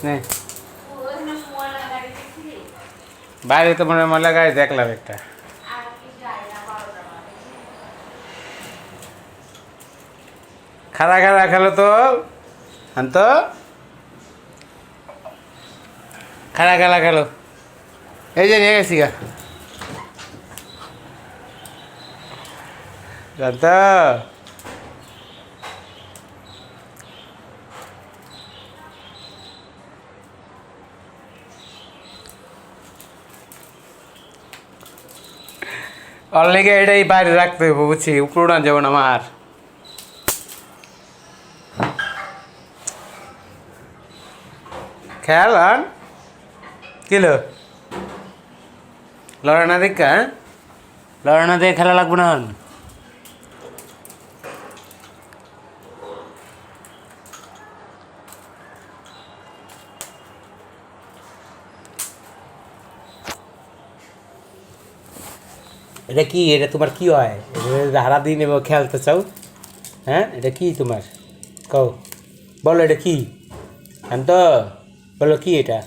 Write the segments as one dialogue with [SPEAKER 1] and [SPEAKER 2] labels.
[SPEAKER 1] নে বাইরে তো মনে হয় ময়লা গাড়ি দেখলাম একটা। খারা খারা খেলো তো আন্ত খারা খেলা খেলো। এই যে নিয়ে গেছি গা জানত ওর লেগে এটাই বাইরে রাখতে হবে বুঝছি, উপরে উড়ান যাবো না আমার। খেয়াল আন কিলো লড়া না দেখ, হ্যাঁ লড়া না দেখে খেলা লাগবো না। এটা কি, এটা তোমার কি হয়? হারা দিন এবং খেলতে চাও? হ্যাঁ এটা কি তোমার কও, বলো এটা কি? শান্ত বলো কি এটা?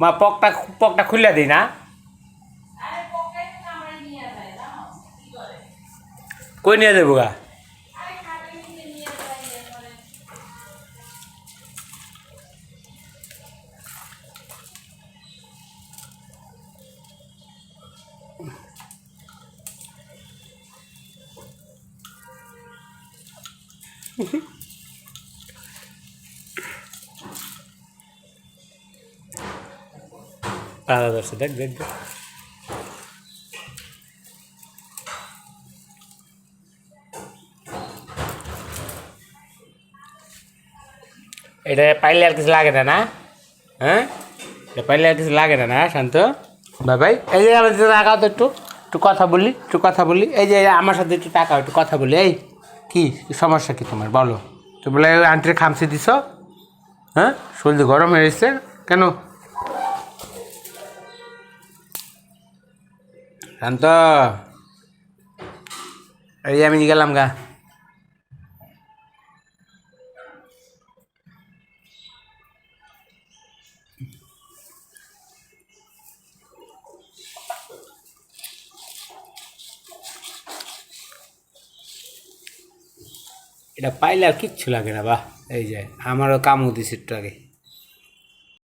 [SPEAKER 1] মা পকটা পকটা খুলে দিই না, কই নিয়ে যাবো গা? পাড়া ধরছে, দেখ দেখ দেখ। এটা পাইলে আর কিছু লাগে না না? হ্যাঁ এটা পাইলে আর কিছু লাগে না না শান্ত ভাই? এই যে আমার টাকাও তো একটু একটু কথা বলি, একটু কথা বলি। এই যে আমার সাথে একটু টাকাও একটু কথা বলি। এই কি সমস্যা কি তোমার বলো? তুমি বলে আন্টির খামচি দিছ, হ্যাঁ শরীর গরম হয়ে এসছে কেন? শান্ত এই আমি গেলাম গা। এটা পাইলে আর কিচ্ছু লাগে না, বাহ এই যে আমারও কামও দিছে একটু আগে।